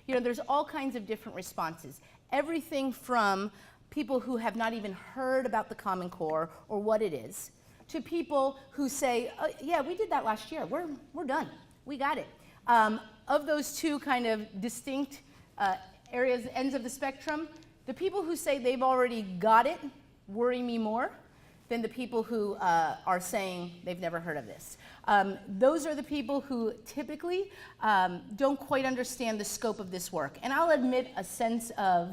You know, there's all kinds of different responses. Everything from people who have not even heard about the Common Core or what it is, to people who say, oh, yeah, we did that last year. We're done. We got it. Of those two kind of distinct areas, ends of the spectrum, the people who say they've already got it worry me more than the people who are saying they've never heard of this. Those are the people who typically don't quite understand the scope of this work. And I'll admit a sense of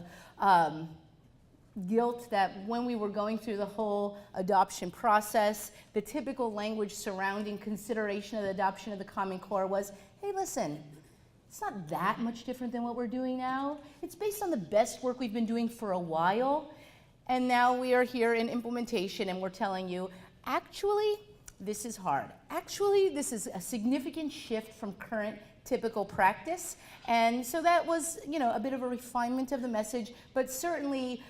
guilt that when we were going through the whole adoption process, the typical language surrounding consideration of the adoption of the Common Core was, hey, listen, it's not that much different than what we're doing now. It's based on the best work we've been doing for a while. And now we are here in implementation and we're telling you, actually, this is hard. Actually, this is a significant shift from current typical practice. And so that was, you know, a bit of a refinement of the message, but certainly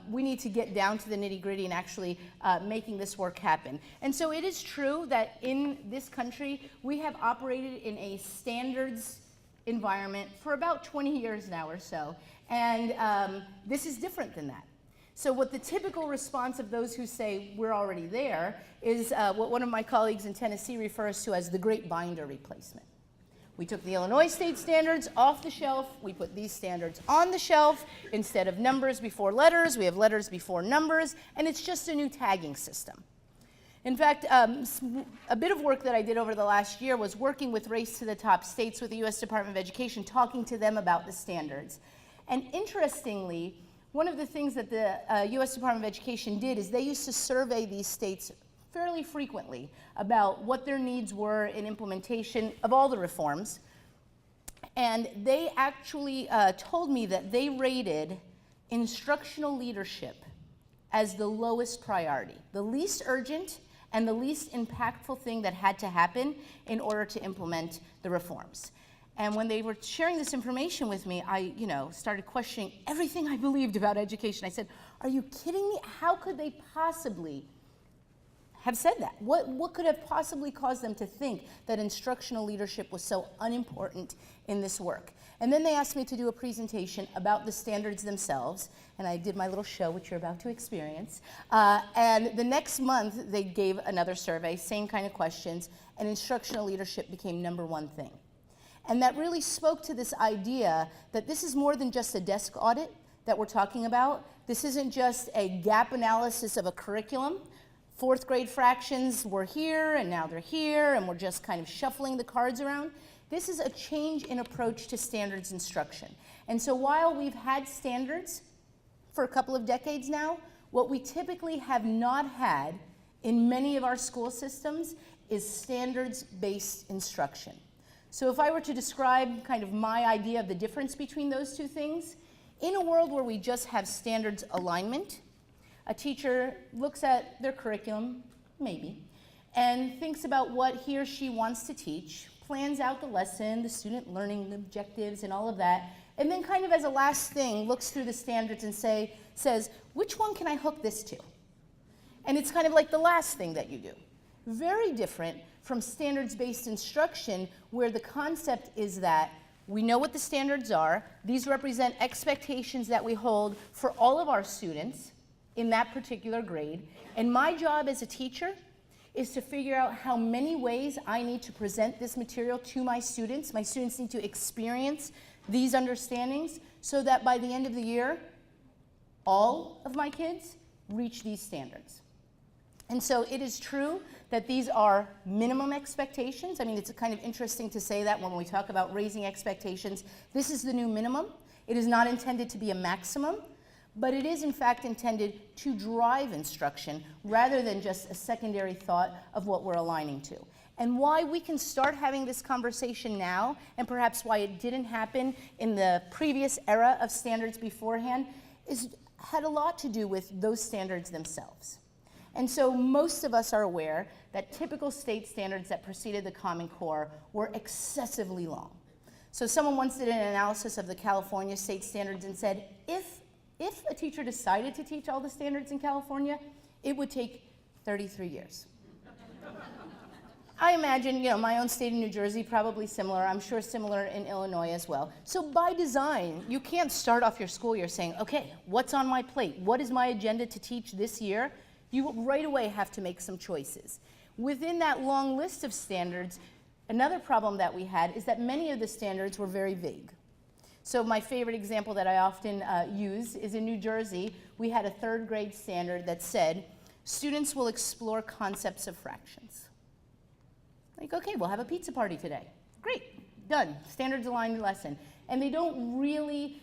we need to get down to the nitty-gritty and actually making this work happen. And so it is true that in this country, we have operated in a standards environment for about 20 years now or so. And this is different than that. So what the typical response of those who say we're already there is what one of my colleagues in Tennessee refers to as the great binder replacement. We took the Illinois state standards off the shelf, we put these standards on the shelf. Instead of numbers before letters, we have letters before numbers, and it's just a new tagging system. In fact, a bit of work that I did over the last year was working with Race to the Top states with the US Department of Education, talking to them about the standards. And interestingly, one of the things that the US Department of Education did is they used to survey these states fairly frequently about what their needs were in implementation of all the reforms. And they actually told me that they rated instructional leadership as the lowest priority, the least urgent and the least impactful thing that had to happen in order to implement the reforms. And when they were sharing this information with me, I, started questioning everything I believed about education. I said, are you kidding me? How could they possibly have said that? What could have possibly caused them to think that instructional leadership was so unimportant in this work? And then they asked me to do a presentation about the standards themselves, and I did my little show, which you're about to experience. And the next month, they gave another survey, same kind of questions, and instructional leadership became #1 thing. And that really spoke to this idea that this is more than just a desk audit that we're talking about. This isn't just a gap analysis of a curriculum. Fourth grade fractions were here, and now they're here, and we're just kind of shuffling the cards around. This is a change in approach to standards instruction. And so while we've had standards for a couple of decades now, what we typically have not had in many of our school systems is standards-based instruction. So if I were to describe kind of my idea of the difference between those two things, in a world where we just have standards alignment, a teacher looks at their curriculum, maybe, and thinks about what he or she wants to teach, plans out the lesson, the student learning objectives and all of that, and then kind of as a last thing, looks through the standards and says, which one can I hook this to? And it's kind of like the last thing that you do. Very different from standards-based instruction, where the concept is that we know what the standards are. These represent expectations that we hold for all of our students in that particular grade. And my job as a teacher is to figure out how many ways I need to present this material to my students. My students need to experience these understandings so that by the end of the year, all of my kids reach these standards. And so it is true that these are minimum expectations. I mean, it's kind of interesting to say that when we talk about raising expectations. This is the new minimum. It is not intended to be a maximum, but it is in fact intended to drive instruction rather than just a secondary thought of what we're aligning to. And why we can start having this conversation now, and perhaps why it didn't happen in the previous era of standards beforehand, had a lot to do with those standards themselves. And so most of us are aware that typical state standards that preceded the Common Core were excessively long. So someone once did an analysis of the California state standards and said, if a teacher decided to teach all the standards in California, it would take 33 years. I imagine, my own state of New Jersey, probably similar. I'm sure similar in Illinois as well. So by design, you can't start off your school year saying, okay, what's on my plate? What is my agenda to teach this year? You right away have to make some choices. Within that long list of standards, another problem that we had is that many of the standards were very vague. So my favorite example that I often use is in New Jersey, we had a 3rd grade standard that said, students will explore concepts of fractions. Like, okay, we'll have a pizza party today. Great, done, standards aligned lesson. And they don't really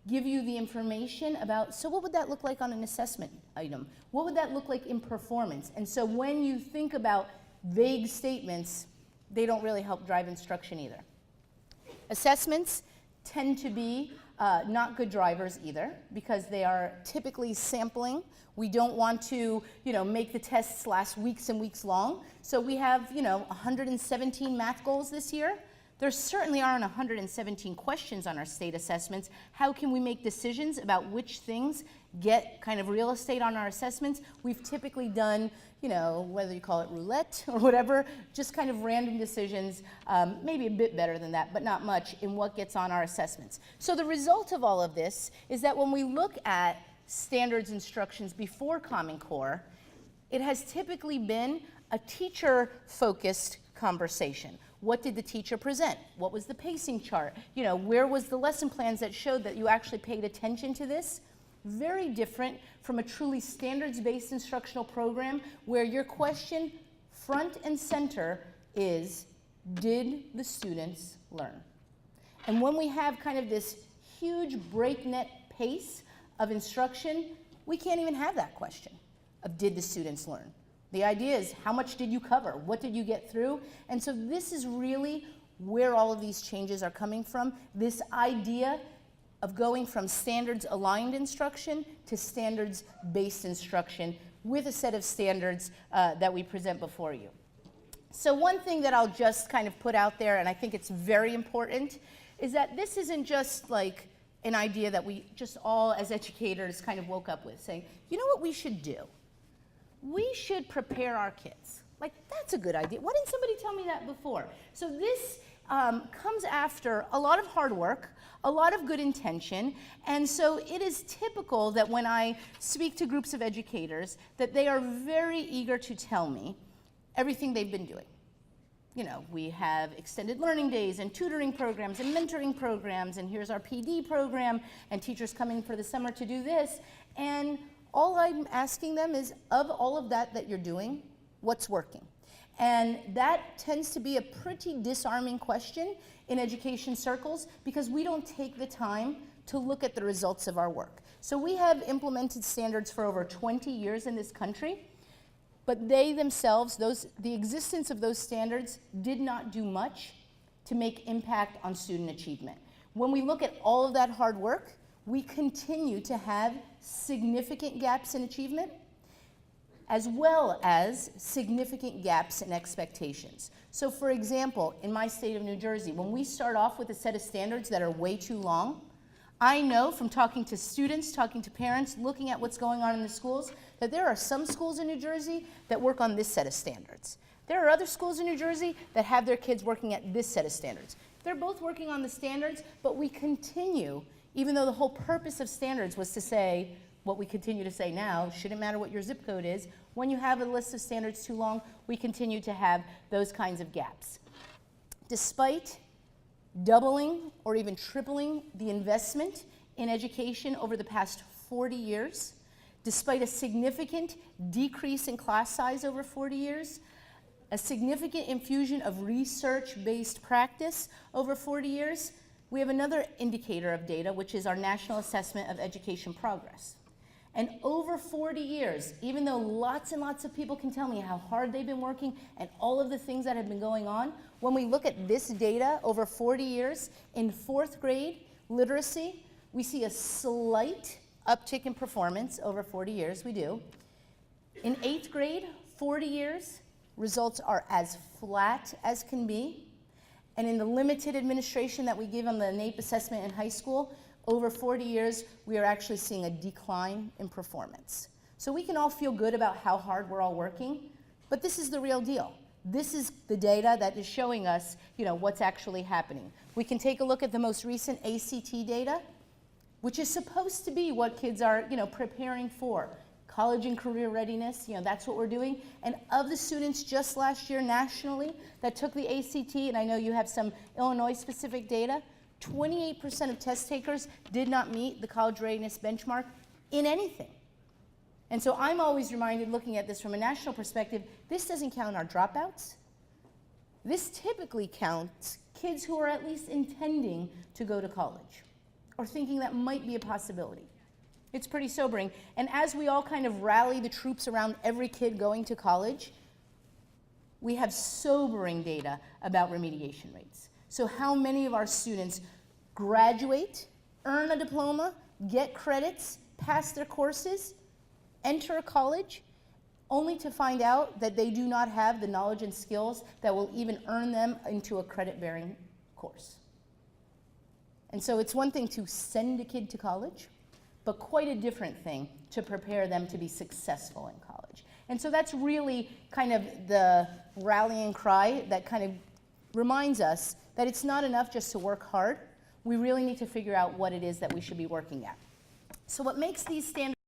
give you the information about, so what would that look like on an assessment item? What would that look like in performance? And so when you think about vague statements, they don't really help drive instruction either. Assessments tend to be not good drivers either, because they are typically sampling. We don't want to, make the tests last weeks and weeks long. So we have, 117 math goals this year. There certainly aren't 117 questions on our state assessments. How can we make decisions about which things get kind of real estate on our assessments? We've typically done, whether you call it roulette or whatever, just kind of random decisions, maybe a bit better than that, but not much in what gets on our assessments. So the result of all of this is that when we look at standards instructions before Common Core, it has typically been a teacher-focused conversation. What did the teacher present? What was the pacing chart? Where was the lesson plans that showed that you actually paid attention to this? Very different from a truly standards-based instructional program where your question, front and center, is, did the students learn? And when we have kind of this huge breakneck pace of instruction, we can't even have that question of, did the students learn? The idea is, how much did you cover? What did you get through? And so this is really where all of these changes are coming from, this idea of going from standards-aligned instruction to standards-based instruction with a set of standards that we present before you. So one thing that I'll just kind of put out there, and I think it's very important, is that this isn't just like an idea that we just all as educators kind of woke up with, saying, you know what we should do? We should prepare our kids. Like, that's a good idea. Why didn't somebody tell me that before? So this comes after a lot of hard work, a lot of good intention, and so it is typical that when I speak to groups of educators that they are very eager to tell me everything they've been doing. We have extended learning days and tutoring programs and mentoring programs, and here's our PD program, and teachers coming for the summer to do this, and all I'm asking them is, of all of that you're doing, what's working? And that tends to be a pretty disarming question in education circles because we don't take the time to look at the results of our work. So we have implemented standards for over 20 years in this country, but they themselves, the existence of those standards did not do much to make impact on student achievement. When we look at all of that hard work, we continue to have significant gaps in achievement, as well as significant gaps in expectations. So for example, in my state of New Jersey, when we start off with a set of standards that are way too long, I know from talking to students, talking to parents, looking at what's going on in the schools, that there are some schools in New Jersey that work on this set of standards. There are other schools in New Jersey that have their kids working at this set of standards. They're both working on the standards, but we continue, even though the whole purpose of standards was to say, what we continue to say now, shouldn't matter what your zip code is, when you have a list of standards too long, we continue to have those kinds of gaps. Despite doubling or even tripling the investment in education over the past 40 years, despite a significant decrease in class size over 40 years, a significant infusion of research-based practice over 40 years, we have another indicator of data, which is our National Assessment of Education Progress. And over 40 years, even though lots and lots of people can tell me how hard they've been working and all of the things that have been going on, when we look at this data over 40 years, in 4th grade literacy, we see a slight uptick in performance over 40 years, we do. In 8th grade, 40 years, results are as flat as can be. And in the limited administration that we give on the NAEP assessment in high school, over 40 years, we are actually seeing a decline in performance. So we can all feel good about how hard we're all working, but this is the real deal. this is the data that is showing us, what's actually happening. We can take a look at the most recent ACT data, which is supposed to be what kids are, preparing for. College and career readiness, that's what we're doing. And of the students just last year nationally that took the ACT, and I know you have some Illinois-specific data, 28% of test takers did not meet the college readiness benchmark in anything. And so I'm always reminded, looking at this from a national perspective, this doesn't count our dropouts. This typically counts kids who are at least intending to go to college or thinking that might be a possibility. It's pretty sobering. And as we all kind of rally the troops around every kid going to college, we have sobering data about remediation rates. So how many of our students graduate, earn a diploma, get credits, pass their courses, enter a college, only to find out that they do not have the knowledge and skills that will even earn them into a credit-bearing course. And so it's one thing to send a kid to college, but quite a different thing to prepare them to be successful in college. And so that's really kind of the rallying cry that kind of reminds us that it's not enough just to work hard. We really need to figure out what it is that we should be working at. So what makes these standards